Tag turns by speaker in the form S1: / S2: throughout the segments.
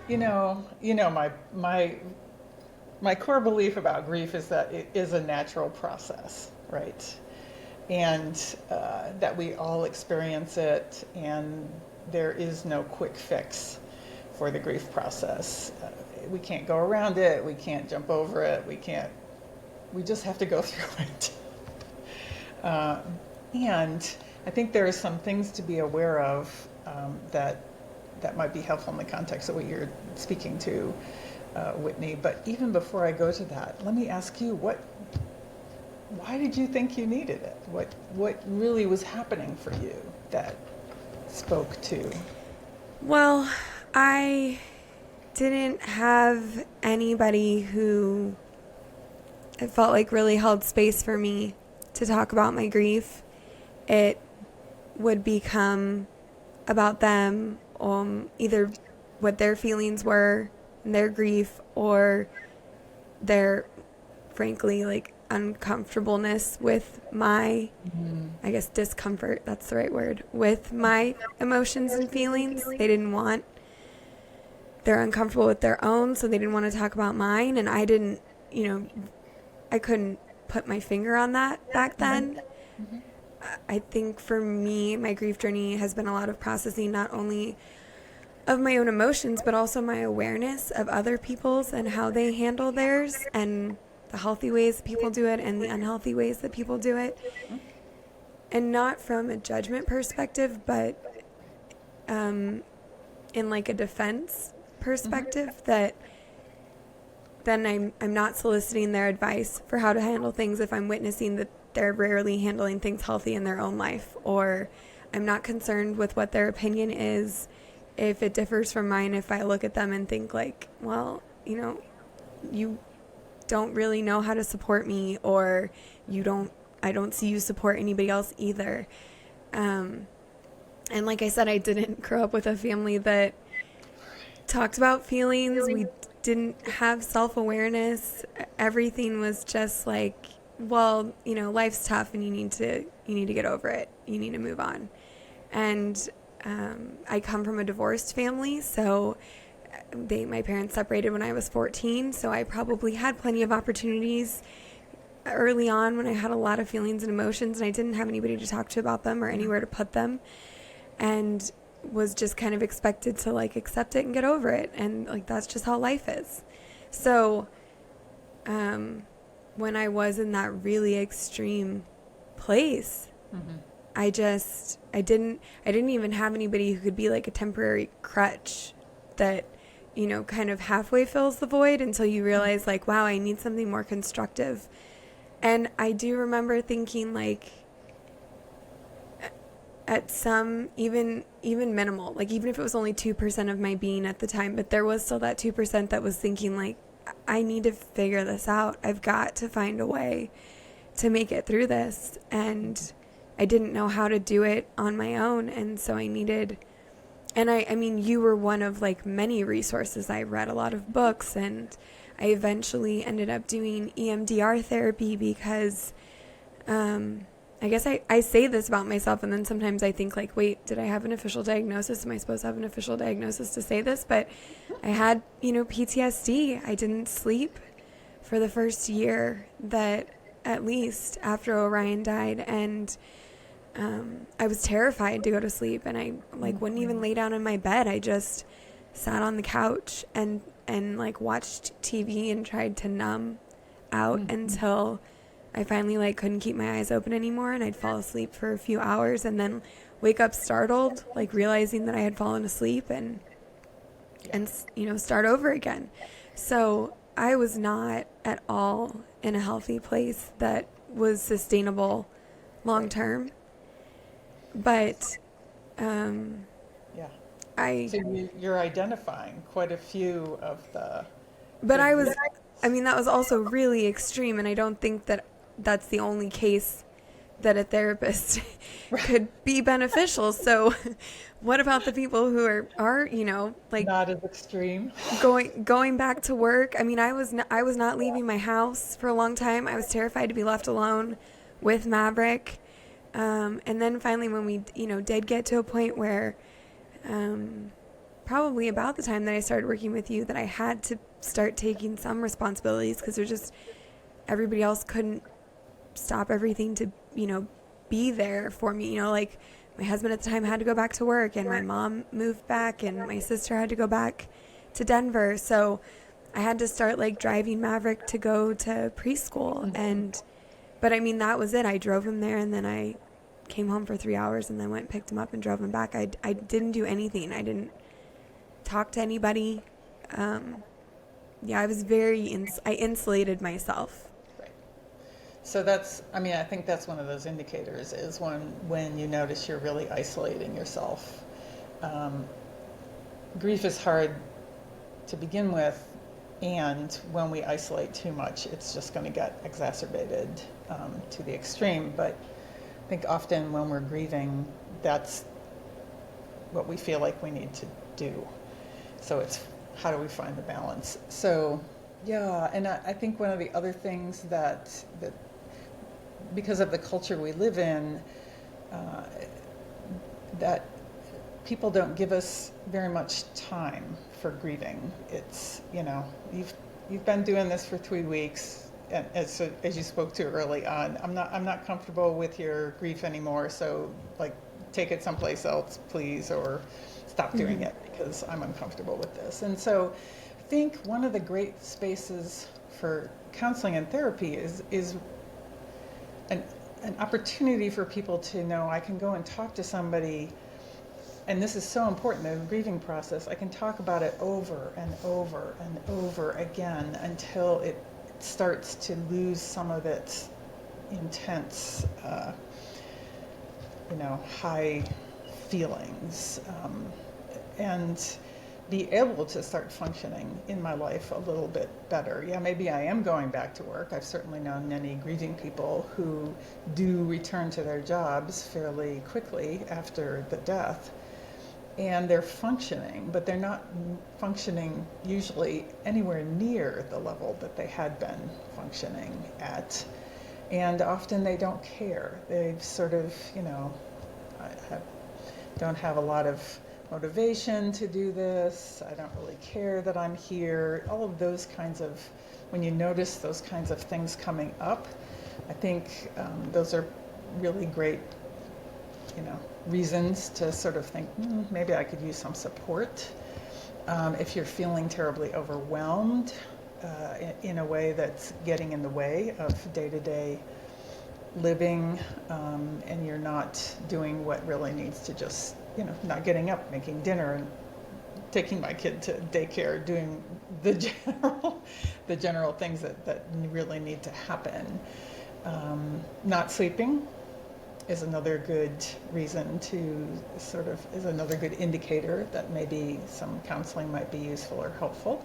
S1: Yeah, my core belief about grief is that it is a natural process, right? And that we all experience it, and there is no quick fix for the grief process. We can't go around it. We can't jump over it. We can't. We just have to go through it. Uh, and I think there are some things to be aware of that might be helpful in the context of what you're speaking to, Whitney. But even before I go to that, let me ask you, why did you think you needed it? What really was happening for you that spoke to?
S2: Well, I didn't have anybody who it felt like really held space for me to talk about my grief. It would become about them, either what their feelings were and their grief, or their, frankly, like uncomfortableness with my, I guess, discomfort, that's the right word, with my emotions and feelings. They didn't want, they're uncomfortable with their own, so they didn't want to talk about mine. And I didn't, you know, I couldn't put my finger on that back then. I think for me, my grief journey has been a lot of processing, not only of my own emotions, but also my awareness of other people's and how they handle theirs, and the healthy ways people do it and the unhealthy ways that people do it. And not from a judgment perspective, but in like a defense perspective, that then I'm not soliciting their advice for how to handle things if I'm witnessing that they're rarely handling things healthy in their own life, or I'm not concerned with what their opinion is if it differs from mine, if I look at them and think like, well, you don't really know how to support me, or I don't see you support anybody else either. And like I said, I didn't grow up with a family that talked about feelings. We didn't have self-awareness. Everything was just like, well, life's tough and you need to get over it. You need to move on. And I come from a divorced family, so my parents separated when I was 14, so I probably had plenty of opportunities early on when I had a lot of feelings and emotions, and I didn't have anybody to talk to about them or anywhere to put them, and was just kind of expected to like accept it and get over it, and like that's just how life is. So when I was in that really extreme place, I didn't even have anybody who could be like a temporary crutch that kind of halfway fills the void until you realize like, wow, I need something more constructive. And I do remember thinking like, at some even minimal, like even if it was only 2% of my being at the time, but there was still that 2% that was thinking like, I need to figure this out. I've got to find a way to make it through this. And I didn't know how to do it on my own. And so I needed, and I mean, you were one of like many resources. I read a lot of books, and I eventually ended up doing EMDR therapy because, I guess I say this about myself, and then sometimes I think like, wait, did I have an official diagnosis? Am I supposed to have an official diagnosis to say this? But I had, PTSD. I didn't sleep for the first year, that at least, after Orion died. And I was terrified to go to sleep, and I like wouldn't even lay down in my bed. I just sat on the couch and like watched TV and tried to numb out until I finally like couldn't keep my eyes open anymore, and I'd fall asleep for a few hours and then wake up startled, like realizing that I had fallen asleep, and start over again. So I was not at all in a healthy place that was sustainable long term. But
S1: So you're identifying quite a few of the.
S2: But that was also really extreme, and I don't think that that's the only case that a therapist could be beneficial. So what about the people who are like
S1: Not as extreme.
S2: going back to work? I mean, I was not leaving my house for a long time. I was terrified to be left alone with Maverick. And then finally when we, did get to a point where probably about the time that I started working with you that I had to start taking some responsibilities, because there's just everybody else couldn't stop everything to, be there for me. Like my husband at the time had to go back to work, and my mom moved back, and my sister had to go back to Denver. So I had to start like driving Maverick to go to preschool. But I mean, that was it. I drove him there, and then I came home for 3 hours and then went and picked him up and drove him back. I didn't do anything. I didn't talk to anybody. I was I insulated myself.
S1: Right. So I think that's one of those indicators, is when you notice you're really isolating yourself. Grief is hard to begin with, and when we isolate too much, it's just going to get exacerbated to the extreme. But I think often when we're grieving, that's what we feel like we need to do. So it's, how do we find the balance? So yeah, and I think one of the other things that because of the culture we live in, that people don't give us very much time for grieving. It's, you've been doing this for 3 weeks, and as you spoke to early on, I'm not comfortable with your grief anymore, so like take it someplace else, please, or stop doing it because I'm uncomfortable with this. And so I think one of the great spaces for counseling and therapy is an opportunity for people to know, I can go and talk to somebody, and this is so important in the grieving process. I can talk about it over and over and over again until it starts to lose some of its intense, high feelings, and be able to start functioning in my life a little bit better. Yeah, maybe I am going back to work. I've certainly known many grieving people who do return to their jobs fairly quickly after the death, and they're functioning, but they're not functioning usually anywhere near the level that they had been functioning at. And often they don't care. They've sort of, don't have a lot of motivation to do this. I don't really care that I'm here. All of those kinds of, when you notice those kinds of things coming up, I think those are really great, reasons to sort of think, maybe I could use some support. If you're feeling terribly overwhelmed in a way that's getting in the way of day-to-day living, and you're not doing what really needs to just, not getting up, making dinner, and taking my kid to daycare, doing the general things that really need to happen. Not sleeping is another good reason to is another good indicator that maybe some counseling might be useful or helpful.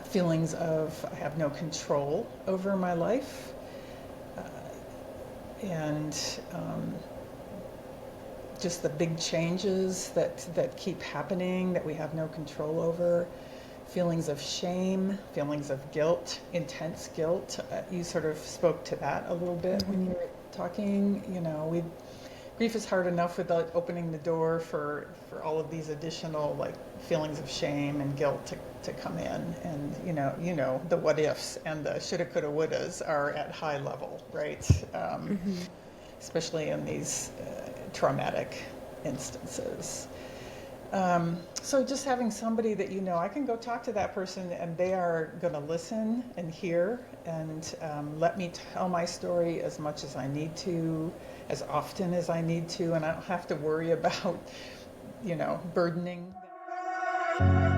S1: Feelings of I have no control over my life, and just the big changes that keep happening that we have no control over. Feelings of shame, feelings of guilt, intense guilt. You sort of spoke to that a little bit when you were talking. Grief is hard enough without opening the door for all of these additional feelings of shame and guilt to come in. And the what ifs and the shoulda, coulda, wouldas are at high level, right? Especially in these traumatic instances. So just having somebody that I can go talk to that person and they are going to listen and hear and let me tell my story as much as I need to, as often as I need to, and I don't have to worry about, burdening them.